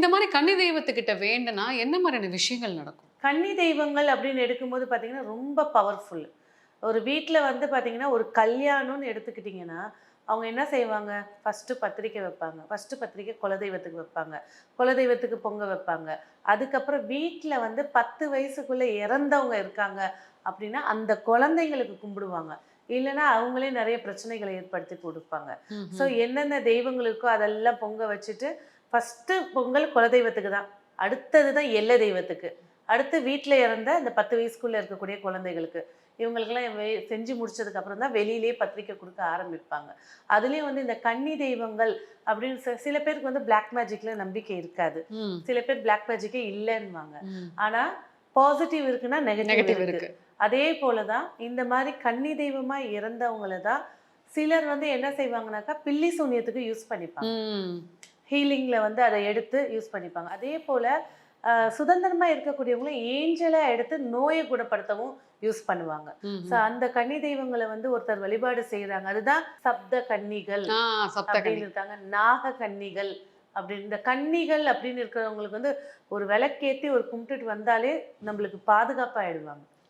இந்த மாதிரி கன்னி தெய்வத்துக்கிட்ட வேண்டுனா என்ன மாதிரியான விஷயங்கள் நடக்கும்? கன்னி தெய்வங்கள் அப்படின்னு எடுக்கும்போது பார்த்தீங்கன்னா, ரொம்ப பவர்ஃபுல். ஒரு வீட்ல வந்து பார்த்தீங்கன்னா, ஒரு கல்யாணம்னு எடுத்துக்கிட்டிங்கன்னா, அவங்க என்ன செய்வாங்க? ஃபர்ஸ்ட்டு பத்திரிக்கை வைப்பாங்க. ஃபர்ஸ்ட்டு பத்திரிக்கை குலதெய்வத்துக்கு வைப்பாங்க. குலதெய்வத்துக்கு பொங்க வைப்பாங்க. அதுக்கப்புறம் வீட்ல வந்து 10 வயசுக்குள்ள இறந்தவங்க இருக்காங்க அப்படின்னா, அந்த குழந்தைங்களுக்கு கும்பிடுவாங்க. இல்லன்னா, அவங்களே நெறைய பிரச்சனைகள ஏற்படுத்தி குடுப்பாங்க. ஸோ ம்ஹ்ம். என்னென்ன தெய்வங்கள் இருக்கோ அதெல்லாம் பொங்க வச்சுட்டு, ஃபர்ஸ்ட்டு பொங்கல் குலதெய்வத்துக்கு தான். அடுத்தது தான் எல்லை தெய்வத்துக்கு. அடுத்து வீட்ல இறந்த அந்த 10 வயசுக்குள்ள இருக்கக்கூடிய குழந்தைகளுக்கு. இவங்களுக்கெல்லாம் செஞ்சு முடிச்சதுக்கு அப்புறம் தான் வெளியிலேயே பத்திரிக்கை குடுக்க ஆரம்பிப்பாங்க. அதுலயும் வந்து இந்த கன்னி தெய்வங்கள் அப்படின்னு சில பேருக்கு வந்து பிளாக் மேஜிக்ல நம்பிக்கை இருக்காது. ம். சில பேர் பிளாக் மேஜிக்கே இல்லன்னுவாங்க. ம். ஆனா பாசிட்டிவ் இருக்குன்னா, நெகட்டிவ் நெகட்டிவ் இருக்கு. இருக்கு. அதே போல தான் இந்த மாரி கன்னி தெய்வமா இறந்தவங்கள தான் சிலர் வந்து என்ன செய்வாங்கனாக்கா, பில்லி சூனியத்துக்கு யூஸ் பண்ணிப்பாங்க. ம். ஹீலிங்ல வந்து அத எடுத்து யூஸ் பண்ணிப்பாங்க. அதே போல சுதந்திரமா இருக்கக்கூடியவங்களும் ஏஞ்சலா எடுத்து நோய குணப்படுத்தவும் யூஸ் பண்ணுவாங்க. ஸோ ம்ஹ்ம். அந்த கன்னி தெய்வங்கள வந்து ஒருத்தர் வழிபாடு செய்றாங்க. அதுதான் சப்த கன்னிகள் ஆ சப்தகன்னி. அப்படின்னு இருக்காங்க. நாக கன்னிகள் அப்படின்னு. இந்த கன்னிகள் அப்படின்னு இருக்கிறவங்களுக்கு வந்து ஒரு விளக்கேத்தி ஒரு கும்பிட்டுட்டு வந்தாலே நம்மளுக்கு பாதுகாப்பாயிடுவாங்க.